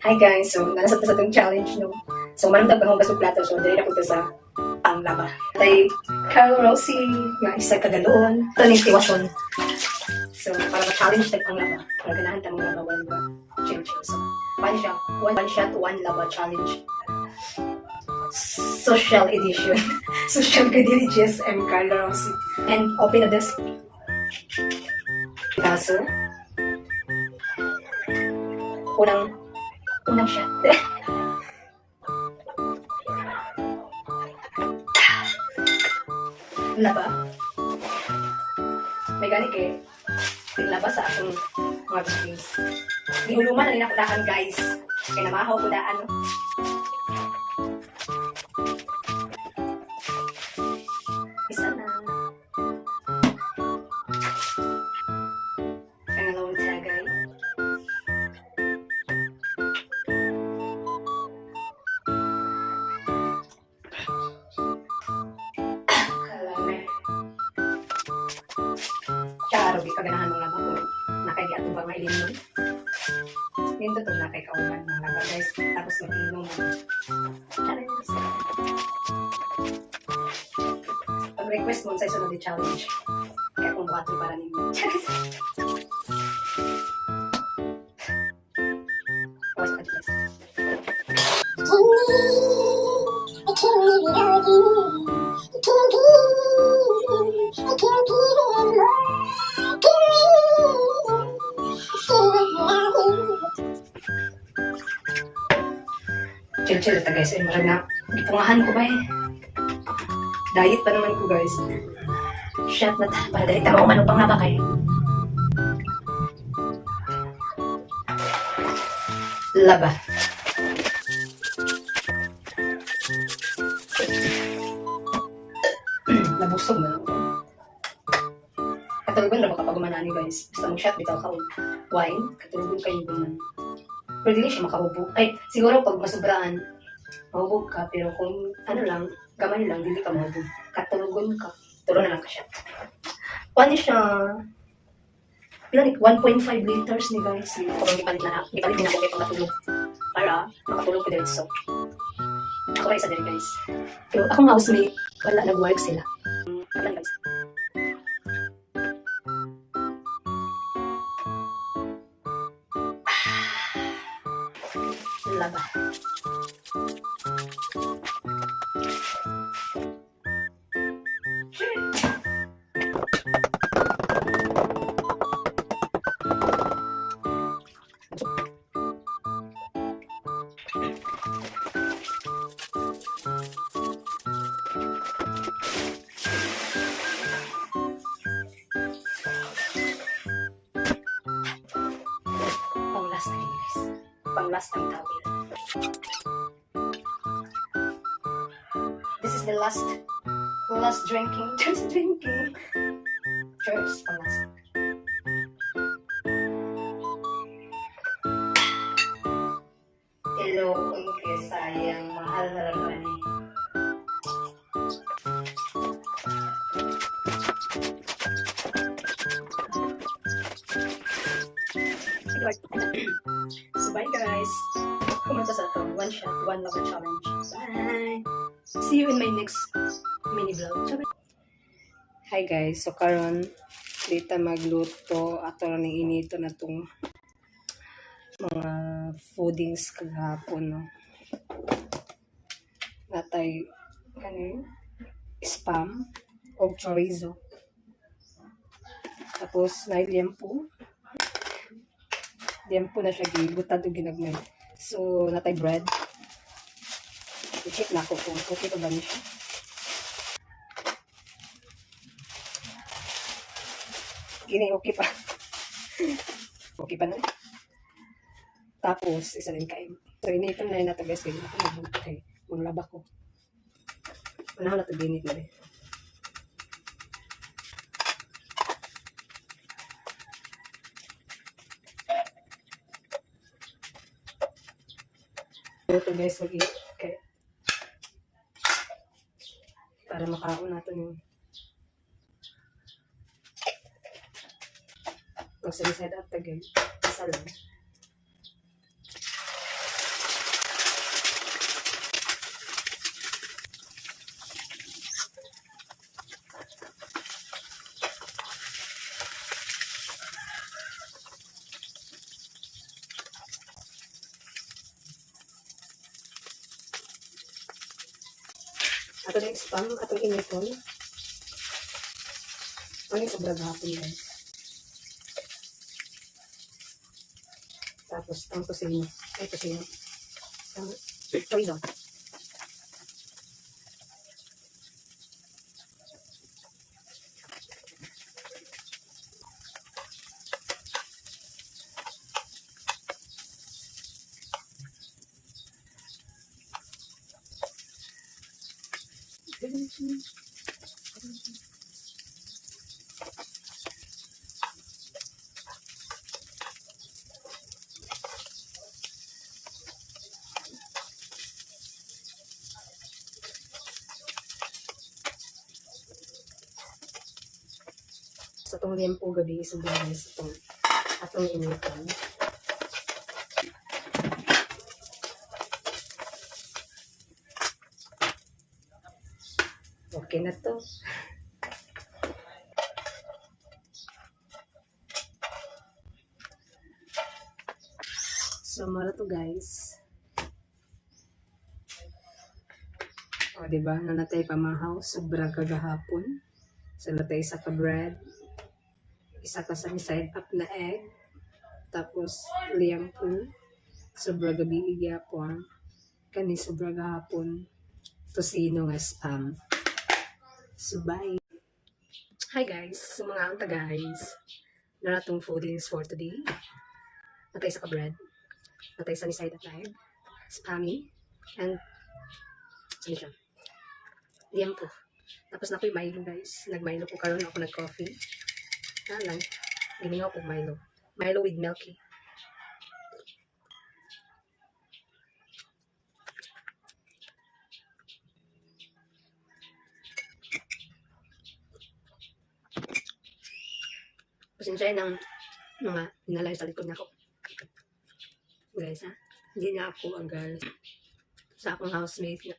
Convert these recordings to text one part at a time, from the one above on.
Hi guys, so narasat na sa itong challenge, no? So manamdag akong basong plato, so dahil ako sa panglaba. Tay Carlo Rossi, nga isa kagaloon, taning tiwason. So para ma-challenge tayo panglaba, para ganahan tayo mga laban ba, chill. So one shot, one laba challenge. Social edition. Social Crediliges and Carlo Rossi. And open na this. Kaso, unang shot. Laba. May gani kay laba sa akong mga biscuits. Gihuluman na rin ako daan, guys. Kaya namahaw ko daan, no? Isa na. Pangalawang tagay. Charo, di kaganahan ng laba ko. Nakay atong ba mailin nun? Yun to itong nakay kauban ng laba, guys. Tapos mag-ilong mo. Charo yun isa. Pag-request mo sa isunod di challenge. Kaya kung buhato para ninyo. Charo isa. Awas ka, guys. Chill ito guys, ay marag na ipungahan ko ba eh. Diet pa naman ko guys. Shot na ta, para dali tama umano pang laba kayo. Laba. Nabusog mo lang. Katulugan na baka pag umanani guys. Basta mag-shot bitaw ka wine, katulugan kayo guman. Pero hindi siya makahubog. Ay, siguro pag masubraan, mahubog ka. Pero kung ano lang, gamay lang, hindi ka mahubog. Katulugon ka. Turo na lang ka siya. Paano siya? Ilan, 1.5 liters ni guys. Kung ipalit na lang. Ipalit din ako kayo pagkatulog. Para makatulog ko dito. So, ako rin isa din guys. Pero akong housemate, wala, nag-work sila. Kapan guys? Laba. Pang-last na rin guys. Pang-last ang tawil. This is the last drinking. Just drinking. Cheers, pang-last. Hello, kung sayang mahal na lang ni. So bye guys. Kumunta sa ito. One shot, one lava challenge. Bye! See you in my next mini vlog. Hi guys. So karon dito magluto ato ning inito na tong mga foodings kagahapon, no. Natay kanin spam o chorizo. Tapos na liempo. Liempo na siya gibutad o ginagmay. So, natay bread. I-check na ako kung okay pa ba niya siya. Gini, okay pa. Okay pa na. Tapos, isa rin kain. So, iniitom na yun natin guys. Kaya ako nagbuto kay maglaba ko. Manahan natin ginit na rin. Ito guys, okay. Para makaon natin yung Tapos sa side at tagay. Isa lang. Ito na yung spam atong initon. Ano yung sobrang hapon guys. Tapos ang kusino. Ay kusino. Chorizo. Sa itong liempo gabi, sobrang guys itong atong initon. Okay na to. So, mara to guys. O, diba? Nanatay pamahaw. Sobrang kagahapon. So, natay isa ka bread. Isa ka sa side up na egg. Tapos, liampo. Sobrang gabi gyapon. Kani sobrang gahapon. Tosino nga spam. So, bye. Hi guys. So, mga anta guys. Naratong foodings for today. Natay isa ka bread. Natay sa side up na egg. Spammy. And, ano siya? Liampo. Tapos na ko yung Milo guys. Nag-Milo ko karon ako nag-coffee. Lang. Giningaw ko Milo. Milo with milky. Pasensya ng mga inalay sa likod na ako. Guys ha. Hindi na ako ang guys. Sa akong housemate na.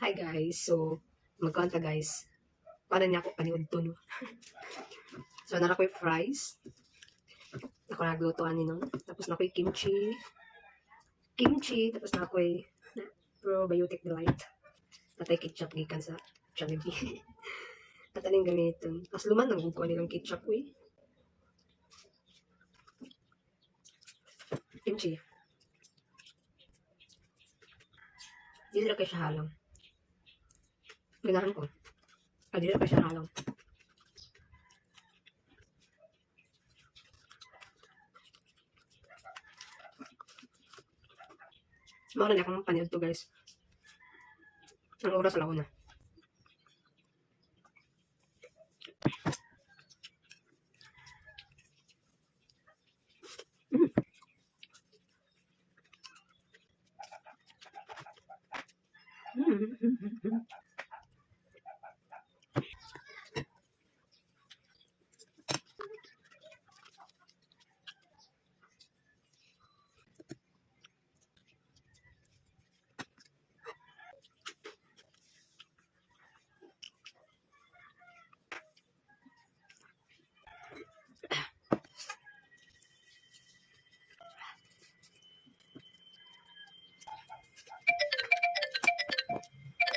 Hi guys, so magkanta guys. Paano niya ako paniod to no? So nara ko yung fries. Ako naglutoan nino. Tapos na ko yung kimchi. Tapos na ko yung probiotic delight. Natay ketchup gikan sa Jollibee. At aning gamiton. Tapos luman nang ko nilang ketchup eh. Kimchi. Dili ra kay siya halang. Ganahan ko. Dili ra kay siya halang. Mao na akong paniod to guys. Ang oras alaw na.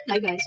Bye guys.